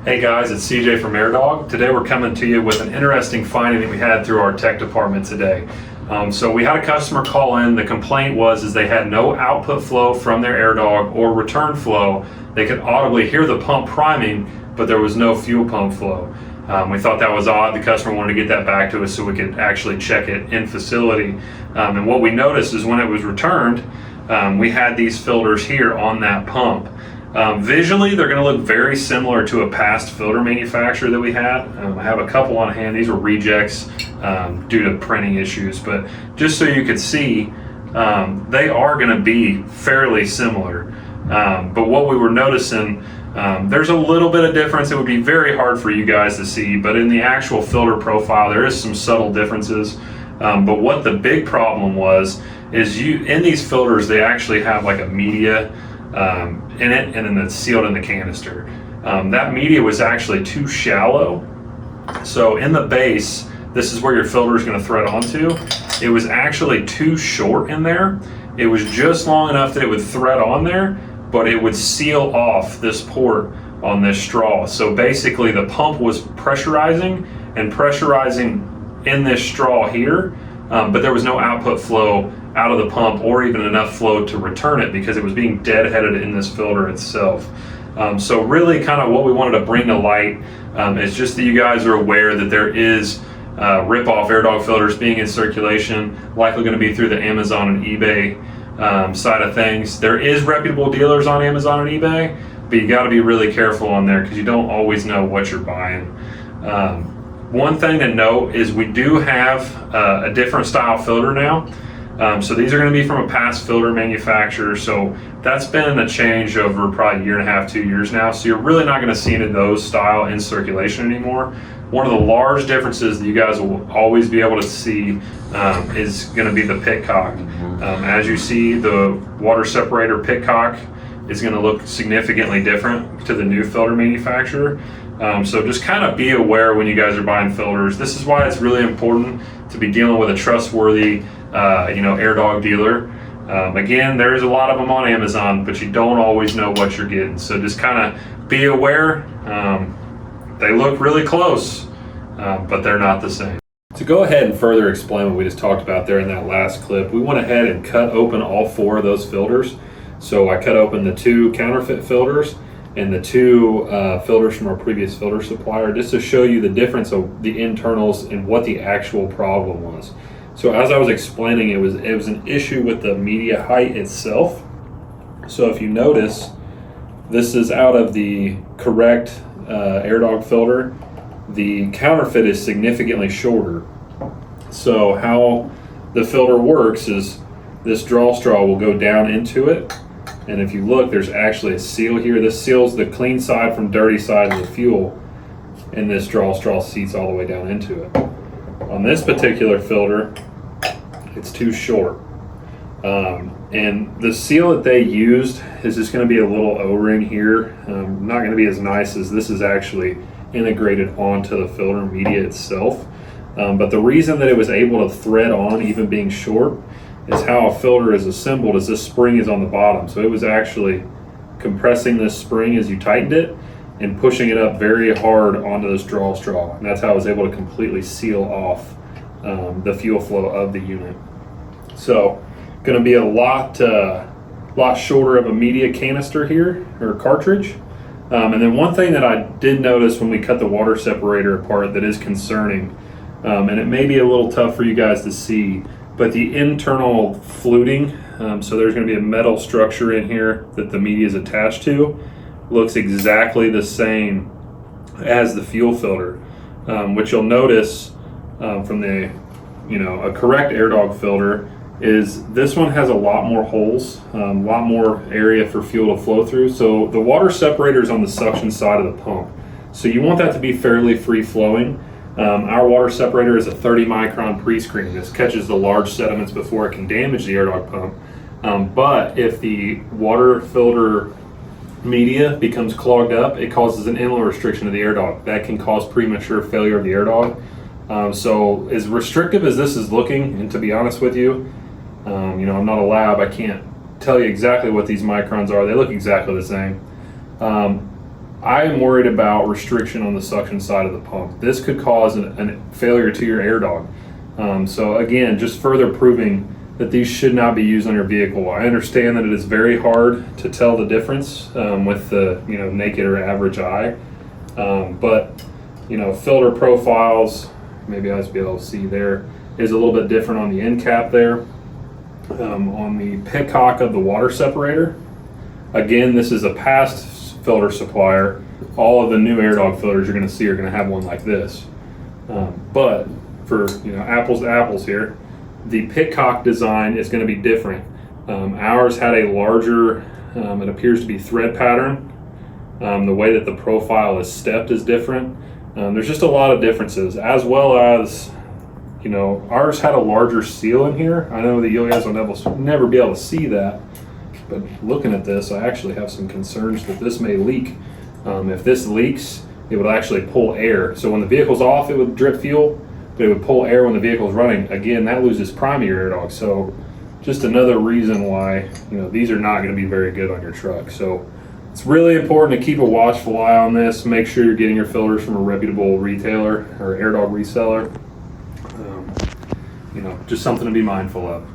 Hey guys, it's CJ from AirDog. Today we're coming to you with an interesting finding that we had through our tech department today. So we had a customer call in. The complaint was they had no output flow from their AirDog or return flow. They could audibly hear the pump priming, but there was no fuel pump flow. We thought that was odd. The customer wanted to get that back to us so we could actually check it in facility. And what we noticed is when it was returned, we had these filters here on that pump. Visually, they're going to look very similar to a past filter manufacturer that we had. I have a couple on hand. These were rejects due to printing issues, but just so you could see, they are going to be fairly similar. But what we were noticing, there's a little bit of difference. It would be very hard for you guys to see, but in the actual filter profile, there is some subtle differences. But what the big problem was is in these filters, they actually have like a media in it, and then it's sealed in the canister. That media was actually too shallow. So in the base, this is where your filter is going to thread onto. It was actually too short in there. It was just long enough that it would thread on there, but it would seal off this port on this straw. So basically the pump was pressurizing in this straw here, but there was no output flow out of the pump or even enough flow to return it because it was being deadheaded in this filter itself. So really kind of what we wanted to bring to light is just that you guys are aware that there is rip-off AirDog filters being in circulation, likely going to be through the Amazon and eBay side of things. There is reputable dealers on Amazon and eBay, but you got to be really careful on there because you don't always know what you're buying. One thing to note is we do have a different style filter now. So these are going to be from a past filter manufacturer. So that's been a change over probably a year and a half, 2 years now. So you're really not going to see any of those style in circulation anymore. One of the large differences that you guys will always be able to see is going to be the pit cock. As you see, the water separator pit cock is going to look significantly different to the new filter manufacturer. So just kind of be aware when you guys are buying filters. This is why it's really important to be dealing with a trustworthy AirDog dealer. Again, there's a lot of them on Amazon, but you don't always know what you're getting. So just kind of be aware. They look really close, but they're not the same. To go ahead and further explain what we just talked about there in that last clip, we went ahead and cut open all 4 of those filters. So I cut open the 2 counterfeit filters and the 2 filters from our previous filter supplier, just to show you the difference of the internals and what the actual problem was. So as I was explaining, it was an issue with the media height itself. So if you notice, this is out of the correct AirDog filter. The counterfeit is significantly shorter. So how the filter works is this draw straw will go down into it. And if you look, there's actually a seal here. This seals the clean side from dirty side of the fuel. And this draw straw seats all the way down into it. On this particular filter, it's too short. And the seal that they used is just going to be a little O-ring here. Not going to be as nice as this is actually integrated onto the filter media itself. But the reason that it was able to thread on, even being short, is how a filter is assembled is this spring is on the bottom. So it was actually compressing this spring as you tightened it and pushing it up very hard onto this draw straw. And that's how it was able to completely seal off the fuel flow of the unit. So going to be a lot shorter of a media canister here, or cartridge. And then one thing that I did notice when we cut the water separator apart that is concerning, and it may be a little tough for you guys to see, but the internal fluting, so there's going to be a metal structure in here that the media is attached to, looks exactly the same as the fuel filter, which you'll notice from the a correct AirDog filter is this one has a lot more holes, a lot more area for fuel to flow through. So the water separator is on the suction side of the pump. So you want that to be fairly free flowing. Our water separator is a 30 micron pre-screen. This catches the large sediments before it can damage the AirDog pump. But if the water filter media becomes clogged up, it causes an inlet restriction to the AirDog. That can cause premature failure of the AirDog. So as restrictive as this is looking, and to be honest with you, I'm not a lab, I can't tell you exactly what these microns are. They look exactly the same. I am worried about restriction on the suction side of the pump. This could cause a failure to your AirDog. So again, just further proving that these should not be used on your vehicle. I understand that it is very hard to tell the difference with the naked or average eye, but filter profiles, maybe I'll be able to see there, is a little bit different on the end cap there. On the petcock of the water separator, again, this is a past filter supplier. All of the new AirDog filters you're going to see are going to have one like this. But for apples to apples here, the petcock design is going to be different. Ours had a larger, it appears to be thread pattern. The way that the profile is stepped is different. There's just a lot of differences, as well as ours had a larger seal in here. I know that you guys will never be able to see that, but looking at this, I actually have some concerns that this may leak. If this leaks, it would actually pull air. So when the vehicle's off, it would drip fuel, but it would pull air when the vehicle's running. Again, that loses prime of your AirDog. So just another reason why these are not going to be very good on your truck. So it's really important to keep a watchful eye on this. Make sure you're getting your filters from a reputable retailer or AirDog reseller. Just something to be mindful of.